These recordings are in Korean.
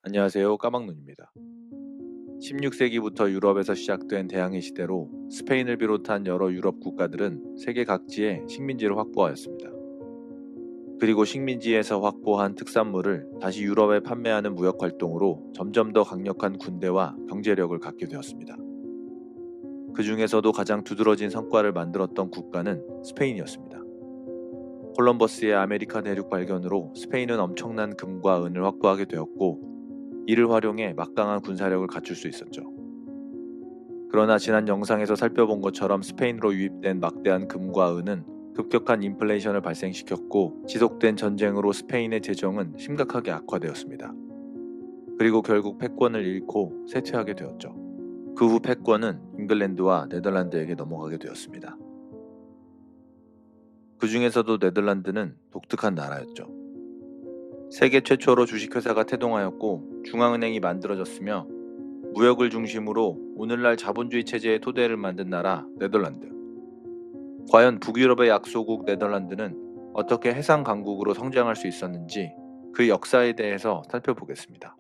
안녕하세요. 까막눈입니다. 16세기부터 유럽에서 시작된 대항해 시대로 스페인을 비롯한 여러 유럽 국가들은 세계 각지에 식민지를 확보하였습니다. 그리고 식민지에서 확보한 특산물을 다시 유럽에 판매하는 무역 활동으로 점점 더 강력한 군대와 경제력을 갖게 되었습니다. 그 중에서도 가장 두드러진 성과를 만들었던 국가는 스페인이었습니다. 콜럼버스의 아메리카 대륙 발견으로 스페인은 엄청난 금과 은을 확보하게 되었고, 이를 활용해 막강한 군사력을 갖출 수 있었죠. 그러나 지난 영상에서 살펴본 것처럼 스페인으로 유입된 막대한 금과 은은 급격한 인플레이션을 발생시켰고, 지속된 전쟁으로 스페인의 재정은 심각하게 악화되었습니다. 그리고 결국 패권을 잃고 쇠퇴하게 되었죠. 그 후 패권은 잉글랜드와 네덜란드에게 넘어가게 되었습니다. 그 중에서도 네덜란드는 독특한 나라였죠. 세계 최초로 주식회사가 태동하였고 중앙은행이 만들어졌으며, 무역을 중심으로 오늘날 자본주의 체제의 토대를 만든 나라 네덜란드. 과연 북유럽의 약소국 네덜란드는 어떻게 해상 강국으로 성장할 수 있었는지, 그 역사에 대해서 살펴보겠습니다.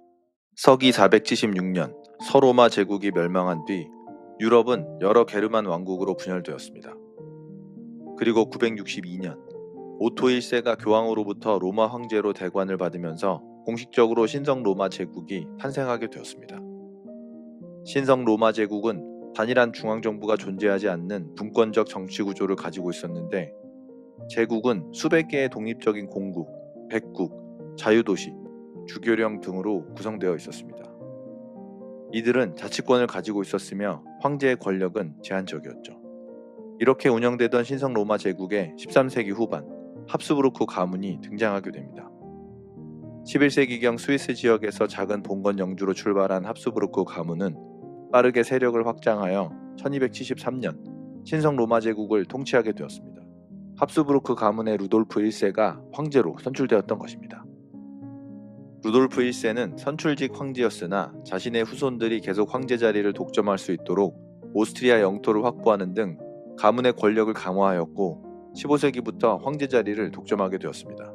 서기 476년 서로마 제국이 멸망한 뒤 유럽은 여러 게르만 왕국으로 분열되었습니다. 그리고 962년 오토 1세가 교황으로부터 로마 황제로 대관을 받으면서 공식적으로 신성 로마 제국이 탄생하게 되었습니다. 신성 로마 제국은 단일한 중앙정부가 존재하지 않는 분권적 정치 구조를 가지고 있었는데, 제국은 수백 개의 독립적인 공국, 백국, 자유도시, 주교령 등으로 구성되어 있었습니다. 이들은 자치권을 가지고 있었으며 황제의 권력은 제한적이었죠. 이렇게 운영되던 신성 로마 제국의 13세기 후반 합스부르크 가문이 등장하게 됩니다. 11세기경 스위스 지역에서 작은 봉건 영주로 출발한 합스부르크 가문은 빠르게 세력을 확장하여 1273년 신성 로마 제국을 통치하게 되었습니다. 합스부르크 가문의 루돌프 1세가 황제로 선출되었던 것입니다. 루돌프 1세는 선출직 황제였으나 자신의 후손들이 계속 황제 자리를 독점할 수 있도록 오스트리아 영토를 확보하는 등 가문의 권력을 강화하였고, 15세기부터 황제 자리를 독점하게 되었습니다.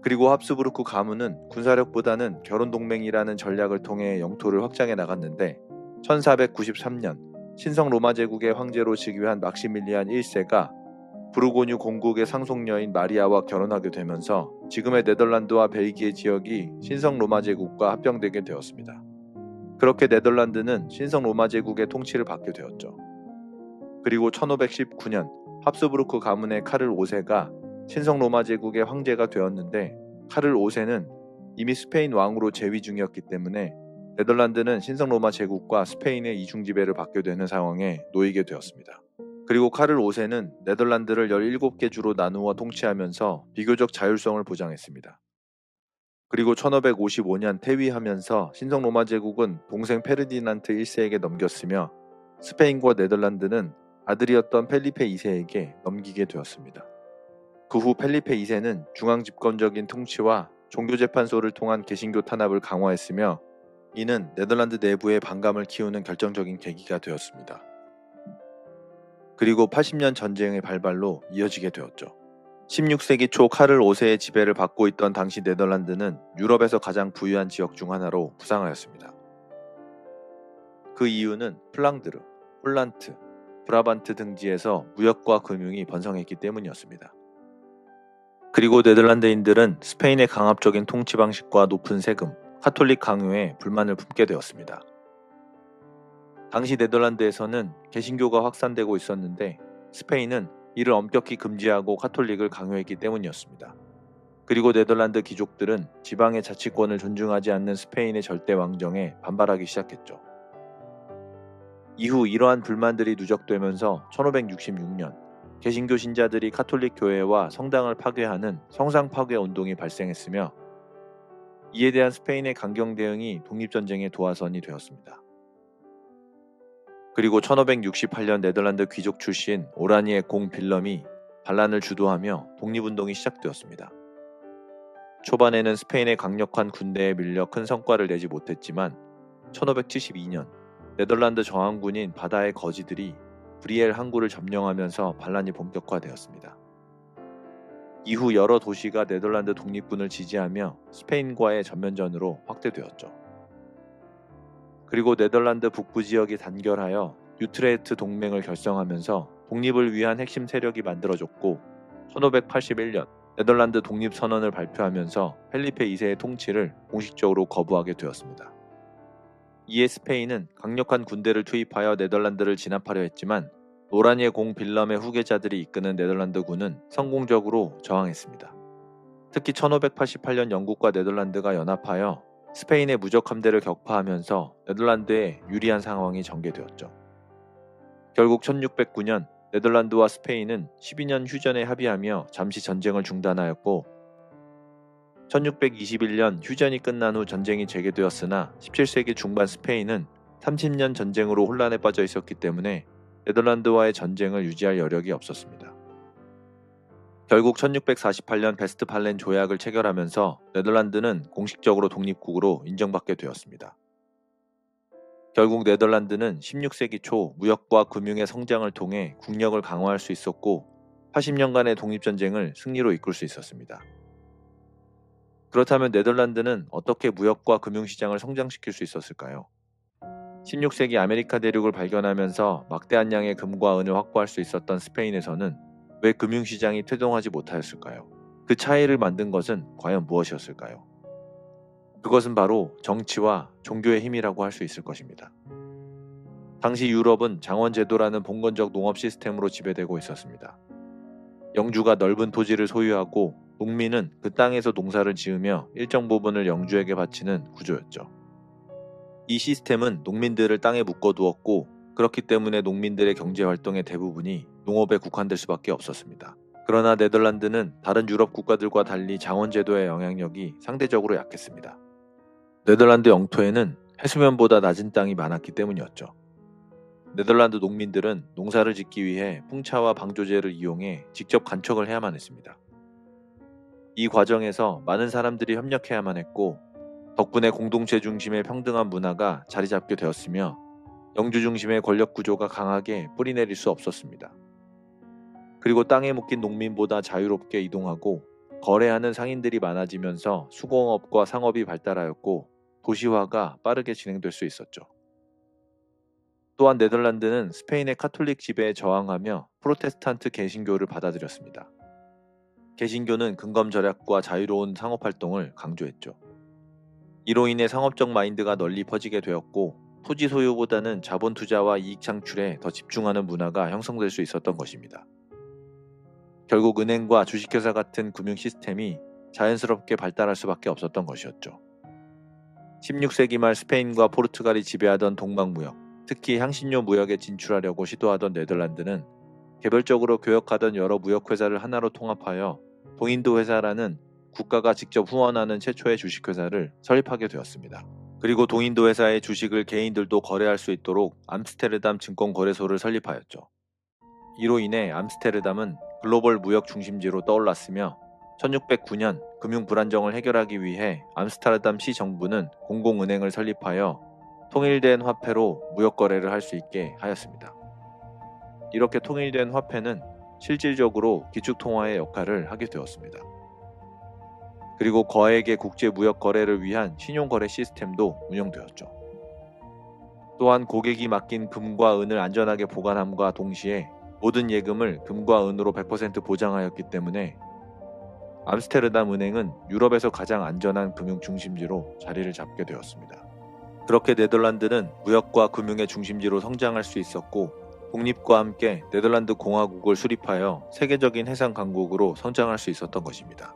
그리고 합스부르크 가문은 군사력보다는 결혼동맹이라는 전략을 통해 영토를 확장해 나갔는데, 1493년 신성 로마 제국의 황제로 즉위한 막시밀리안 1세가 부르고뉴 공국의 상속녀인 마리아와 결혼하게 되면서 지금의 네덜란드와 벨기에 지역이 신성 로마 제국과 합병되게 되었습니다. 그렇게 네덜란드는 신성 로마 제국의 통치를 받게 되었죠. 그리고 1519년 합스부르크 가문의 카를 5세가 신성 로마 제국의 황제가 되었는데, 카를 5세는 이미 스페인 왕으로 재위 중이었기 때문에 네덜란드는 신성 로마 제국과 스페인의 이중 지배를 받게 되는 상황에 놓이게 되었습니다. 그리고 카를 5세는 네덜란드를 17개 주로 나누어 통치하면서 비교적 자율성을 보장했습니다. 그리고 1555년 퇴위하면서 신성 로마 제국은 동생 페르디난트 1세에게 넘겼으며, 스페인과 네덜란드는 아들이었던 펠리페 2세에게 넘기게 되었습니다. 그 후 펠리페 2세는 중앙 집권적인 통치와 종교재판소를 통한 개신교 탄압을 강화했으며, 이는 네덜란드 내부의 반감을 키우는 결정적인 계기가 되었습니다. 그리고 80년 전쟁의 발발로 이어지게 되었죠. 16세기 초 카를 5세의 지배를 받고 있던 당시 네덜란드는 유럽에서 가장 부유한 지역 중 하나로 부상하였습니다. 그 이유는 플랑드르, 홀란트, 브라반트 등지에서 무역과 금융이 번성했기 때문이었습니다. 그리고 네덜란드인들은 스페인의 강압적인 통치 방식과 높은 세금, 카톨릭 강요에 불만을 품게 되었습니다. 당시 네덜란드에서는 개신교가 확산되고 있었는데, 스페인은 이를 엄격히 금지하고 카톨릭을 강요했기 때문이었습니다. 그리고 네덜란드 귀족들은 지방의 자치권을 존중하지 않는 스페인의 절대 왕정에 반발하기 시작했죠. 이후 이러한 불만들이 누적되면서 1566년 개신교 신자들이 카톨릭 교회와 성당을 파괴하는 성상 파괴 운동이 발생했으며, 이에 대한 스페인의 강경 대응이 독립전쟁의 도화선이 되었습니다. 그리고 1568년 네덜란드 귀족 출신 오라니의 공 빌럼이 반란을 주도하며 독립운동이 시작되었습니다. 초반에는 스페인의 강력한 군대에 밀려 큰 성과를 내지 못했지만 1572년 네덜란드 저항군인 바다의 거지들이 브리엘 항구를 점령하면서 반란이 본격화되었습니다. 이후 여러 도시가 네덜란드 독립군을 지지하며 스페인과의 전면전으로 확대되었죠. 그리고 네덜란드 북부 지역이 단결하여 유트레흐트 동맹을 결성하면서 독립을 위한 핵심 세력이 만들어졌고 1581년 네덜란드 독립선언을 발표하면서 펠리페 2세의 통치를 공식적으로 거부하게 되었습니다. 이에 스페인은 강력한 군대를 투입하여 네덜란드를 진압하려 했지만 오라니에 공 빌럼의 후계자들이 이끄는 네덜란드군은 성공적으로 저항했습니다. 특히 1588년 영국과 네덜란드가 연합하여 스페인의 무적 함대를 격파하면서 네덜란드에 유리한 상황이 전개되었죠. 결국 1609년 네덜란드와 스페인은 12년 휴전에 합의하며 잠시 전쟁을 중단하였고 1621년 휴전이 끝난 후 전쟁이 재개되었으나 17세기 중반 스페인은 30년 전쟁으로 혼란에 빠져 있었기 때문에 네덜란드와의 전쟁을 유지할 여력이 없었습니다. 결국 1648년 베스트팔렌 조약을 체결하면서 네덜란드는 공식적으로 독립국으로 인정받게 되었습니다. 결국 네덜란드는 16세기 초 무역과 금융의 성장을 통해 국력을 강화할 수 있었고 80년간의 독립전쟁을 승리로 이끌 수 있었습니다. 그렇다면 네덜란드는 어떻게 무역과 금융시장을 성장시킬 수 있었을까요? 16세기 아메리카 대륙을 발견하면서 막대한 양의 금과 은을 확보할 수 있었던 스페인에서는 왜 금융시장이 태동하지 못하였을까요? 그 차이를 만든 것은 과연 무엇이었을까요? 그것은 바로 정치와 종교의 힘이라고 할 수 있을 것입니다. 당시 유럽은 장원제도라는 봉건적 농업 시스템으로 지배되고 있었습니다. 영주가 넓은 토지를 소유하고 농민은 그 땅에서 농사를 지으며 일정 부분을 영주에게 바치는 구조였죠. 이 시스템은 농민들을 땅에 묶어두었고 그렇기 때문에 농민들의 경제활동의 대부분이 농업에 국한될 수밖에 없었습니다. 그러나 네덜란드는 다른 유럽 국가들과 달리 장원제도의 영향력이 상대적으로 약했습니다. 네덜란드 영토에는 해수면보다 낮은 땅이 많았기 때문이었죠. 네덜란드 농민들은 농사를 짓기 위해 풍차와 방조제를 이용해 직접 간척을 해야만 했습니다. 이 과정에서 많은 사람들이 협력해야만 했고 덕분에 공동체 중심의 평등한 문화가 자리 잡게 되었으며 영주 중심의 권력 구조가 강하게 뿌리내릴 수 없었습니다. 그리고 땅에 묶인 농민보다 자유롭게 이동하고 거래하는 상인들이 많아지면서 수공업과 상업이 발달하였고 도시화가 빠르게 진행될 수 있었죠. 또한 네덜란드는 스페인의 카톨릭 지배에 저항하며 프로테스탄트 개신교를 받아들였습니다. 개신교는 근검 절약과 자유로운 상업 활동을 강조했죠. 이로 인해 상업적 마인드가 널리 퍼지게 되었고 토지 소유보다는 자본 투자와 이익 창출에 더 집중하는 문화가 형성될 수 있었던 것입니다. 결국 은행과 주식회사 같은 금융 시스템이 자연스럽게 발달할 수밖에 없었던 것이었죠. 16세기 말 스페인과 포르투갈이 지배하던 동방무역, 특히 향신료 무역에 진출하려고 시도하던 네덜란드는 개별적으로 교역하던 여러 무역회사를 하나로 통합하여 동인도 회사라는 국가가 직접 후원하는 최초의 주식회사를 설립하게 되었습니다. 그리고 동인도 회사의 주식을 개인들도 거래할 수 있도록 암스테르담 증권거래소를 설립하였죠. 이로 인해 암스테르담은 글로벌 무역 중심지로 떠올랐으며 1609년 금융 불안정을 해결하기 위해 암스테르담 시 정부는 공공은행을 설립하여 통일된 화폐로 무역 거래를 할 수 있게 하였습니다. 이렇게 통일된 화폐는 실질적으로 기축통화의 역할을 하게 되었습니다. 그리고 거액의 국제 무역 거래를 위한 신용거래 시스템도 운영되었죠. 또한 고객이 맡긴 금과 은을 안전하게 보관함과 동시에 모든 예금을 금과 은으로 100% 보장하였기 때문에 암스테르담 은행은 유럽에서 가장 안전한 금융 중심지로 자리를 잡게 되었습니다. 그렇게 네덜란드는 무역과 금융의 중심지로 성장할 수 있었고 독립과 함께 네덜란드 공화국을 수립하여 세계적인 해상 강국으로 성장할 수 있었던 것입니다.